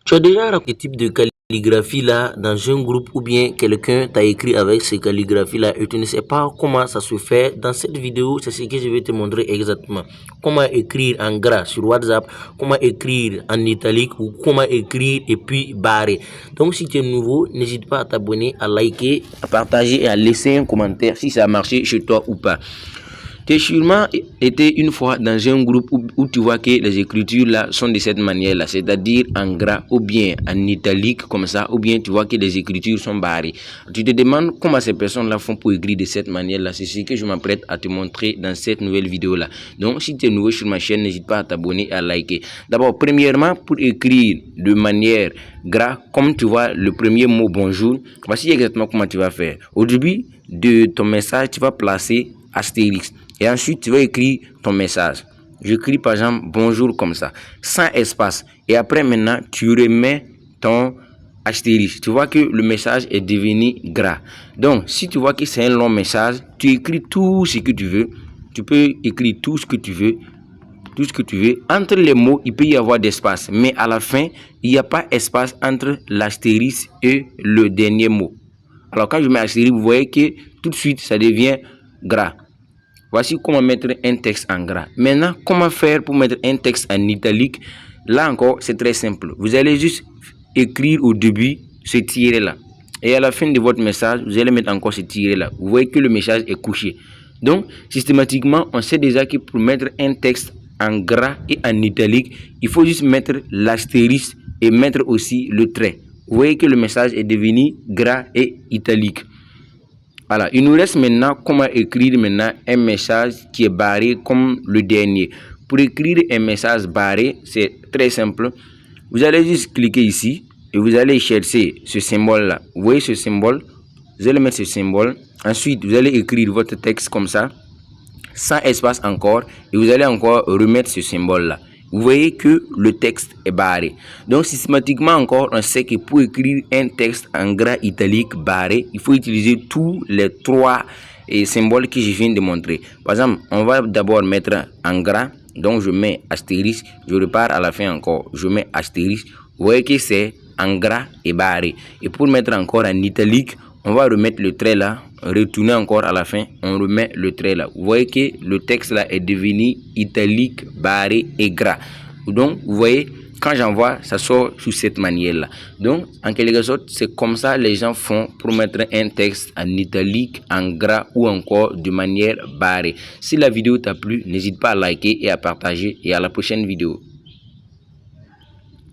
Tu as déjà rencontré ce type de calligraphie là dans un groupe ou bien quelqu'un t'a écrit avec ces calligraphies là et tu ne sais pas comment ça se fait. Dans cette vidéo, c'est ce que je vais te montrer exactement. Comment écrire en gras sur WhatsApp, comment écrire en italique ou comment écrire et puis barrer. Donc si tu es nouveau, n'hésite pas à t'abonner, à liker, à partager et à laisser un commentaire si ça a marché chez toi ou pas. Tu as sûrement été une fois dans un groupe où tu vois que les écritures là sont de cette manière là, c'est-à-dire en gras ou bien en italique comme ça, ou bien tu vois que les écritures sont barrées. Tu te demandes comment ces personnes là font pour écrire de cette manière là. C'est ce que je m'apprête à te montrer dans cette nouvelle vidéo là. Donc si tu es nouveau sur ma chaîne, n'hésite pas à t'abonner et à liker. D'abord, premièrement, pour écrire de manière gras, comme tu vois le premier mot bonjour, voici exactement comment tu vas faire. Au début de ton message, tu vas placer astérisque. Et ensuite, tu vas écrire ton message. J'écris par exemple bonjour comme ça, sans espace. Et après maintenant, tu remets ton astérisque. Tu vois que le message est devenu gras. Donc, si tu vois que c'est un long message, tu écris tout ce que tu veux. Tu peux écrire tout ce que tu veux. Tout ce que tu veux. Entre les mots, il peut y avoir d'espace. Mais à la fin, il n'y a pas d'espace entre l'astérisque et le dernier mot. Alors, quand je mets astérisque, vous voyez que tout de suite, ça devient gras. Voici comment mettre un texte en gras. Maintenant, comment faire pour mettre un texte en italique? Là encore, c'est très simple. Vous allez juste écrire au début ce tiret-là. Et à la fin de votre message, vous allez mettre encore ce tiret-là. Vous voyez que le message est couché. Donc, systématiquement, on sait déjà que pour mettre un texte en gras et en italique, il faut juste mettre l'astérisque et mettre aussi le trait. Vous voyez que le message est devenu gras et italique. Voilà, il nous reste maintenant comment écrire maintenant un message qui est barré comme le dernier. Pour écrire un message barré, c'est très simple. Vous allez juste cliquer ici et vous allez chercher ce symbole-là. Vous voyez ce symbole? Vous allez mettre ce symbole. Ensuite, vous allez écrire votre texte comme ça, sans espace encore. Et vous allez encore remettre ce symbole-là. Vous voyez que le texte est barré. Donc, systématiquement encore, on sait que pour écrire un texte en gras italique barré, il faut utiliser tous les trois symboles que je viens de montrer. Par exemple, on va d'abord mettre en gras. Donc, je mets astérisque. Je repars à la fin encore. Je mets astérisque. Vous voyez que c'est en gras et barré. Et pour mettre encore en italique, on va remettre le trait là, retourner encore à la fin, on remet le trait là. Vous voyez que le texte là est devenu italique, barré et gras. Donc, vous voyez, quand j'envoie, ça sort sous cette manière là. Donc, en quelque sorte, c'est comme ça les gens font pour mettre un texte en italique, en gras ou encore de manière barrée. Si la vidéo t'a plu, n'hésite pas à liker et à partager et à la prochaine vidéo.